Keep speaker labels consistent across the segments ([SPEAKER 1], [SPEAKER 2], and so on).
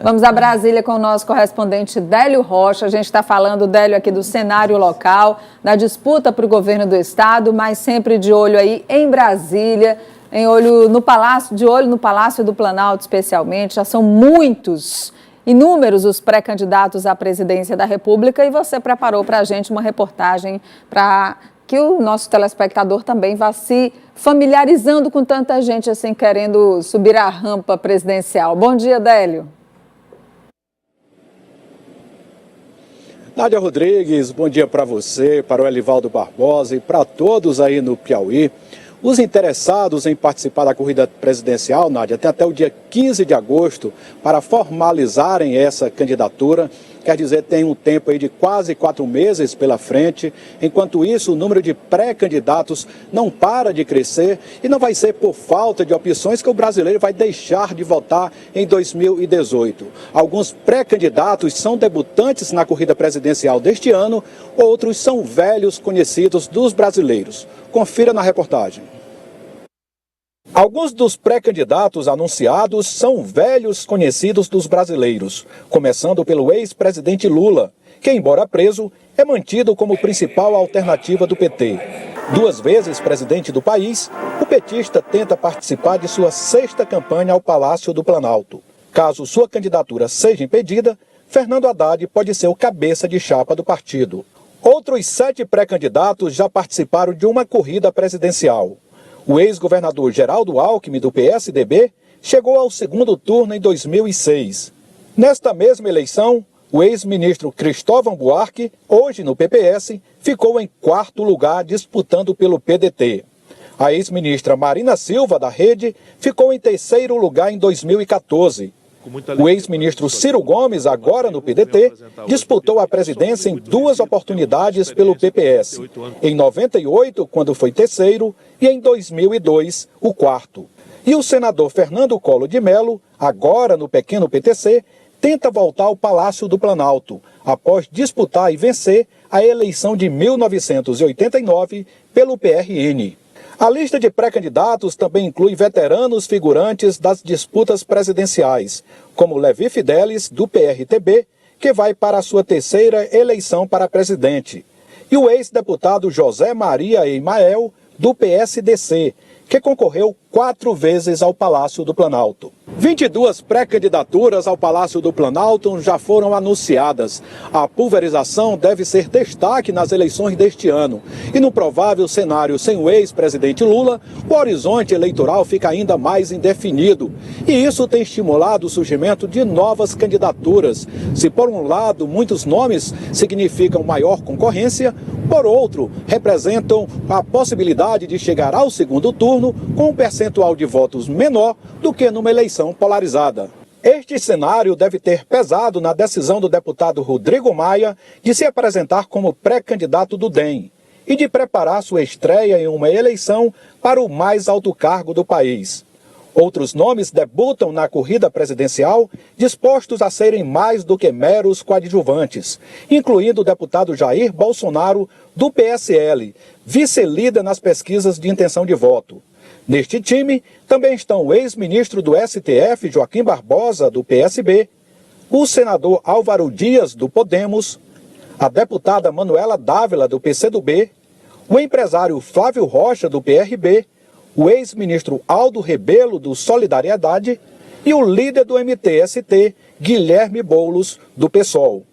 [SPEAKER 1] Vamos a Brasília com o nosso correspondente Délio Rocha. A gente está falando, Délio, aqui do cenário local, da disputa para o governo do estado, mas sempre de olho aí em Brasília, em olho no Palácio, de olho no Palácio do Planalto especialmente. Já são inúmeros os pré-candidatos à presidência da República e você preparou para a gente uma reportagem para que o nosso telespectador também vá se familiarizando com tanta gente assim querendo subir a rampa presidencial. Bom dia, Délio.
[SPEAKER 2] Nádia Rodrigues, bom dia para você, para o Elivaldo Barbosa e para todos aí no Piauí. Os interessados em participar da corrida presidencial, Nádia, tem até o dia 15 de agosto para formalizarem essa candidatura. Quer dizer, tem um tempo aí de quase 4 meses pela frente. Enquanto isso, o número de pré-candidatos não para de crescer e não vai ser por falta de opções que o brasileiro vai deixar de votar em 2018. Alguns pré-candidatos são debutantes na corrida presidencial deste ano, outros são velhos conhecidos dos brasileiros. Confira na reportagem. Alguns dos pré-candidatos anunciados são velhos conhecidos dos brasileiros, começando pelo ex-presidente Lula, que, embora preso, é mantido como principal alternativa do PT. 2 vezes presidente do país, o petista tenta participar de sua 6ª campanha ao Palácio do Planalto. Caso sua candidatura seja impedida, Fernando Haddad pode ser o cabeça de chapa do partido. Outros 7 pré-candidatos já participaram de uma corrida presidencial. O ex-governador Geraldo Alckmin, do PSDB, chegou ao 2º turno em 2006. Nesta mesma eleição, o ex-ministro Cristóvão Buarque, hoje no PPS, ficou em 4º lugar disputando pelo PDT. A ex-ministra Marina Silva, da Rede, ficou em 3º lugar em 2014. O ex-ministro Ciro Gomes, agora no PDT, disputou a presidência em 2 oportunidades pelo PPS. Em 98, quando foi 3º, e em 2002, o 4º. E o senador Fernando Collor de Mello, agora no pequeno PTC, tenta voltar ao Palácio do Planalto, após disputar e vencer a eleição de 1989 pelo PRN. A lista de pré-candidatos também inclui veteranos figurantes das disputas presidenciais, como Levi Fidelis, do PRTB, que vai para a sua 3ª eleição para presidente, e o ex-deputado José Maria Emael, do PSDC, que concorreu 4 vezes ao Palácio do Planalto. 22 pré-candidaturas ao Palácio do Planalto já foram anunciadas. A pulverização deve ser destaque nas eleições deste ano. E no provável cenário sem o ex-presidente Lula, o horizonte eleitoral fica ainda mais indefinido. E isso tem estimulado o surgimento de novas candidaturas. Se por um lado muitos nomes significam maior concorrência, por outro, representam a possibilidade de chegar ao 2º turno com um percentual de votos menor do que numa eleição polarizada. Este cenário deve ter pesado na decisão do deputado Rodrigo Maia de se apresentar como pré-candidato do DEM e de preparar sua estreia em uma eleição para o mais alto cargo do país. Outros nomes debutam na corrida presidencial dispostos a serem mais do que meros coadjuvantes, incluindo o deputado Jair Bolsonaro, do PSL, vice-líder nas pesquisas de intenção de voto. Neste time também estão o ex-ministro do STF, Joaquim Barbosa, do PSB, o senador Álvaro Dias, do Podemos, a deputada Manuela Dávila, do PCdoB, o empresário Flávio Rocha, do PRB, o ex-ministro Aldo Rebelo, do Solidariedade, e o líder do MTST, Guilherme Boulos, do PSOL.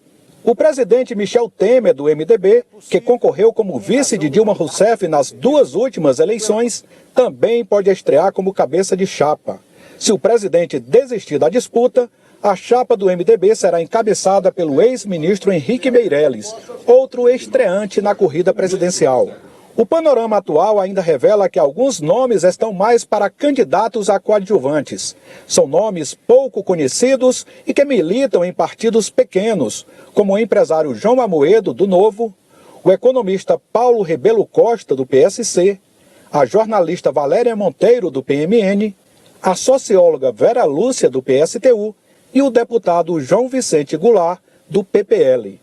[SPEAKER 2] O presidente Michel Temer, do MDB, que concorreu como vice de Dilma Rousseff nas 2 últimas eleições, também pode estrear como cabeça de chapa. Se o presidente desistir da disputa, a chapa do MDB será encabeçada pelo ex-ministro Henrique Meirelles, outro estreante na corrida presidencial. O panorama atual ainda revela que alguns nomes estão mais para candidatos a coadjuvantes. São nomes pouco conhecidos e que militam em partidos pequenos, como o empresário João Amoedo, do Novo, o economista Paulo Rebelo Costa, do PSC, a jornalista Valéria Monteiro, do PMN, a socióloga Vera Lúcia, do PSTU, e o deputado João Vicente Goulart, do PPL.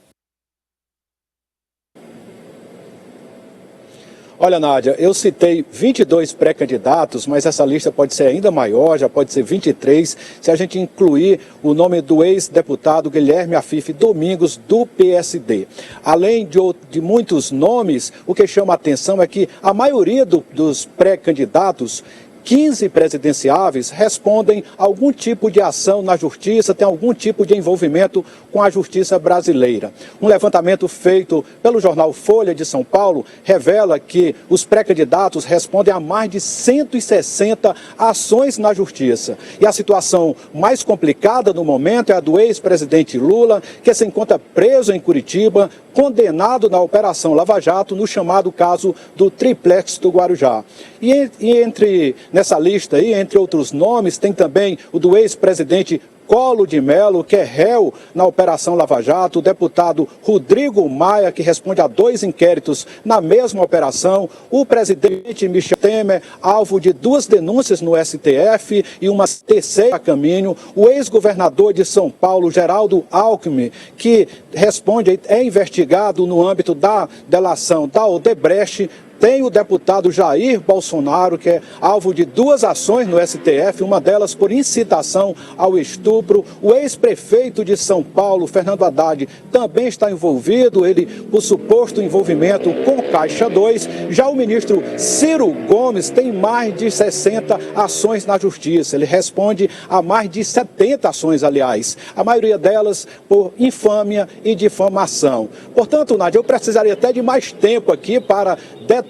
[SPEAKER 2] Olha, Nádia, eu citei 22 pré-candidatos, mas essa lista pode ser ainda maior, já pode ser 23, se a gente incluir o nome do ex-deputado Guilherme Afife Domingos, do PSD. Além de muitos nomes, o que chama a atenção é que a maioria dos pré-candidatos, 15 presidenciáveis, respondem a algum tipo de ação na justiça, tem algum tipo de envolvimento com a justiça brasileira. Um levantamento feito pelo jornal Folha de São Paulo revela que os pré-candidatos respondem a mais de 160 ações na justiça. E a situação mais complicada no momento é a do ex-presidente Lula, que se encontra preso em Curitiba, condenado na Operação Lava Jato, no chamado caso do Triplex do Guarujá. Nessa lista aí, entre outros nomes, tem também o do ex-presidente Collor de Mello, que é réu na Operação Lava Jato, o deputado Rodrigo Maia, que responde a 2 inquéritos na mesma operação, o presidente Michel Temer, alvo de 2 denúncias no STF e uma terceira a caminho, o ex-governador de São Paulo, Geraldo Alckmin, que responde, é investigado no âmbito da delação da Odebrecht. Tem o deputado Jair Bolsonaro, que é alvo de 2 ações no STF, uma delas por incitação ao estupro. O ex-prefeito de São Paulo, Fernando Haddad, também está envolvido, ele por suposto envolvimento com Caixa 2. Já o ministro Ciro Gomes tem mais de 60 ações na justiça. Ele responde a mais de 70 ações, aliás. A maioria delas por infâmia e difamação. Portanto, Nádia, eu precisaria até de mais tempo aqui para detalhar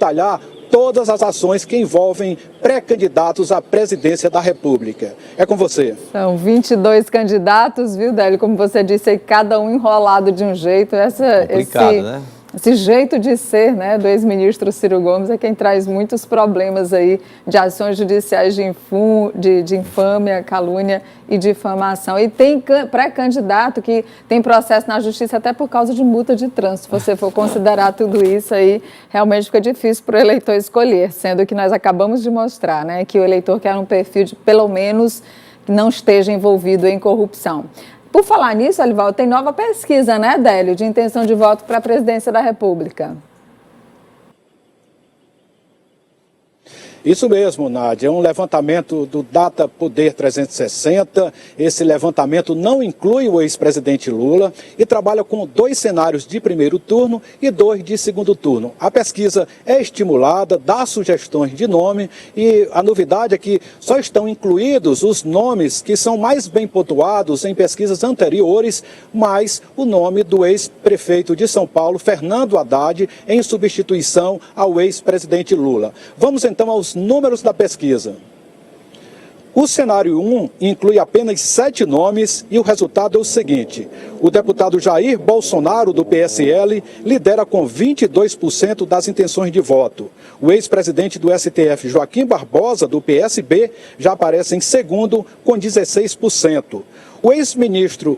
[SPEAKER 2] todas as ações que envolvem pré-candidatos à presidência da República. É com você.
[SPEAKER 1] São 22 candidatos, viu, Délio? Como você disse, cada um enrolado de um jeito.
[SPEAKER 3] Complicado, né?
[SPEAKER 1] Esse jeito de ser, né, do ex-ministro Ciro Gomes é quem traz muitos problemas aí de ações judiciais de infâmia, calúnia e difamação. E tem pré-candidato que tem processo na justiça até por causa de multa de trânsito. Se você for considerar tudo isso aí, realmente fica difícil para o eleitor escolher, sendo que nós acabamos de mostrar, né, que o eleitor quer um perfil de, pelo menos, que não esteja envolvido em corrupção. Por falar nisso, Alivaldo, tem nova pesquisa, né, Délio, de intenção de voto para a presidência da República.
[SPEAKER 2] Isso mesmo, Nádia, é um levantamento do Data Poder 360. Esse levantamento não inclui o ex-presidente Lula e trabalha com 2 cenários de primeiro turno e 2 de segundo turno. A pesquisa é estimulada, dá sugestões de nome e a novidade é que só estão incluídos os nomes que são mais bem pontuados em pesquisas anteriores, mais o nome do ex-prefeito de São Paulo, Fernando Haddad, em substituição ao ex-presidente Lula. Vamos então aos números da pesquisa. O cenário 1 inclui apenas 7 nomes e o resultado é o seguinte: o deputado Jair Bolsonaro, do PSL, lidera com 22% das intenções de voto. O ex-presidente do STF, Joaquim Barbosa, do PSB, já aparece em segundo, com 16%.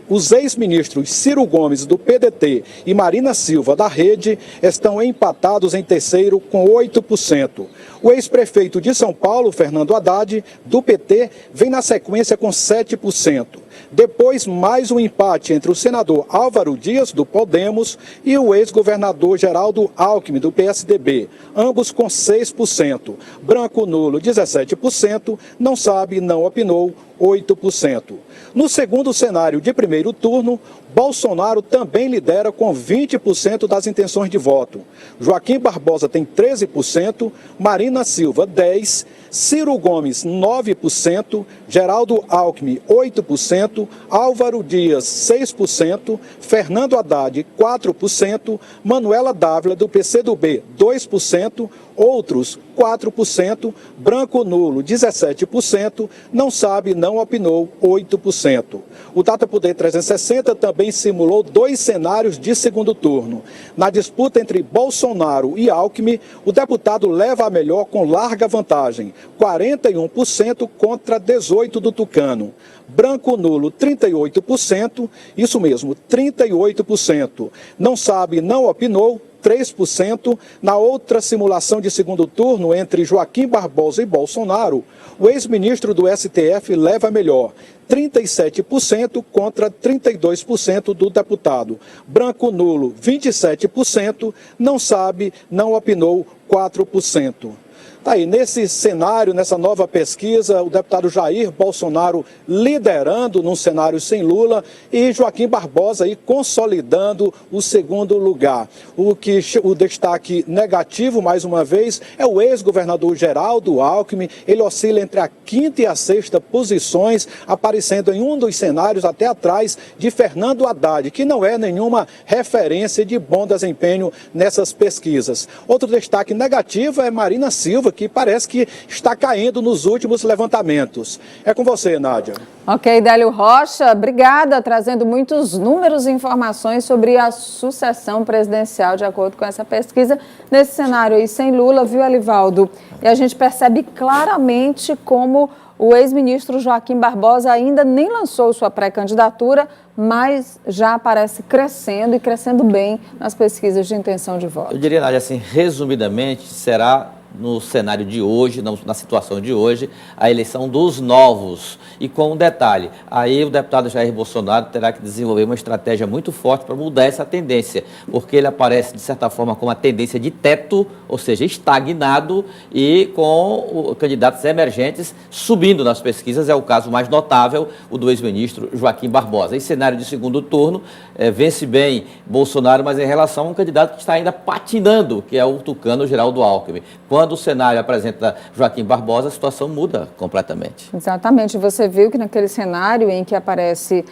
[SPEAKER 2] Os ex-ministros Ciro Gomes, do PDT, e Marina Silva, da Rede, estão empatados em terceiro, com 8%. O ex-prefeito de São Paulo, Fernando Haddad, do PT, vem na sequência com 7%. Depois, mais um empate entre o senador Álvaro Dias, do Podemos, e o ex-governador Geraldo Alckmin, do PSDB, ambos com 6%. Branco nulo, 17%, não sabe, não opinou, 8%. No segundo cenário de primeiro turno, Bolsonaro também lidera com 20% das intenções de voto. Joaquim Barbosa tem 13%, Marina Silva 10%, Ciro Gomes 9%, Geraldo Alckmin 8%, Álvaro Dias 6%, Fernando Haddad 4%, Manuela Dávila do PCdoB 2%, outros 4%, branco nulo 17%, não sabe, não opinou 8%. O Data Poder 360 também simulou 2 cenários de segundo turno. Na disputa entre Bolsonaro e Alckmin, o deputado leva a melhor com larga vantagem, 41% contra 18% do Tucano. Branco nulo 38%, isso mesmo, 38%. Não sabe, não opinou, 3%. Na outra simulação de segundo turno, entre Joaquim Barbosa e Bolsonaro, o ex-ministro do STF leva melhor, 37% contra 32% do deputado. Branco nulo, 27%, não sabe, não opinou, 4%. Tá aí, nesse cenário, nessa nova pesquisa, o deputado Jair Bolsonaro liderando num cenário sem Lula e Joaquim Barbosa aí consolidando o segundo lugar. O destaque negativo, mais uma vez, é o ex-governador Geraldo Alckmin. Ele oscila entre a quinta e a sexta posições, aparecendo em um dos cenários até atrás de Fernando Haddad, que não é nenhuma referência de bom desempenho nessas pesquisas. Outro destaque negativo é Marina Silva, que parece que está caindo nos últimos levantamentos. É com você, Nádia.
[SPEAKER 1] Ok, Délio Rocha, obrigada, trazendo muitos números e informações sobre a sucessão presidencial, de acordo com essa pesquisa. Nesse cenário aí, sem Lula, viu, Elivaldo? E a gente percebe claramente como o ex-ministro Joaquim Barbosa ainda nem lançou sua pré-candidatura, mas já aparece crescendo e crescendo bem nas pesquisas de intenção de voto.
[SPEAKER 3] Eu diria, Nádia, assim, resumidamente, será no cenário de hoje, na situação de hoje, a eleição dos novos. E com um detalhe, aí o deputado Jair Bolsonaro terá que desenvolver uma estratégia muito forte para mudar essa tendência, porque ele aparece, de certa forma, com uma tendência de teto, ou seja, estagnado, e com candidatos emergentes subindo nas pesquisas. É o caso mais notável, o do ex-ministro Joaquim Barbosa. Em cenário de segundo turno, vence bem Bolsonaro, mas em relação a um candidato que está ainda patinando, que é o tucano Geraldo Alckmin. Quando o cenário apresenta Joaquim Barbosa, a situação muda completamente.
[SPEAKER 1] Exatamente. Você viu que naquele cenário em que aparece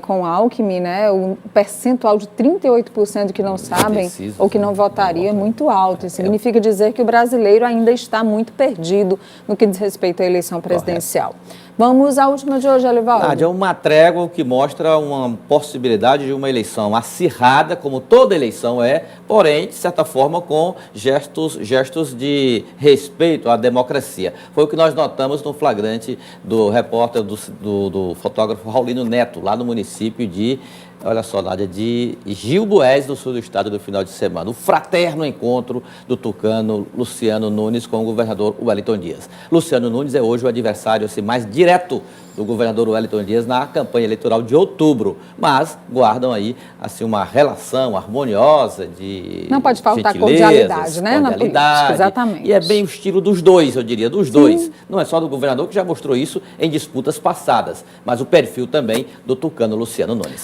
[SPEAKER 1] com Alckmin, né, o percentual de 38% que não sabem ou que não votaria é muito alto. Isso significa dizer que o brasileiro ainda está muito perdido no que diz respeito à eleição presidencial. Correto. Vamos à última de hoje, Elivaldo.
[SPEAKER 3] Nádia, uma trégua que mostra uma possibilidade de uma eleição acirrada, como toda eleição é, porém, de certa forma, com gestos de respeito à democracia. Foi o que nós notamos no flagrante do repórter, do fotógrafo Raulino Neto, lá no município de, olha só, Nádia, de Gil Bués, do sul do estado, do final de semana. O fraterno encontro do tucano Luciano Nunes com o governador Wellington Dias. Luciano Nunes é hoje o adversário assim, mais direto do governador Wellington Dias na campanha eleitoral de outubro, mas guardam aí assim, uma relação harmoniosa de
[SPEAKER 1] não pode faltar cordialidade, né? Na política, exatamente.
[SPEAKER 3] E é bem o estilo dos dois, eu diria, dos dois. Não é só do governador, que já mostrou isso em disputas passadas, mas o perfil também do tucano Luciano Nunes.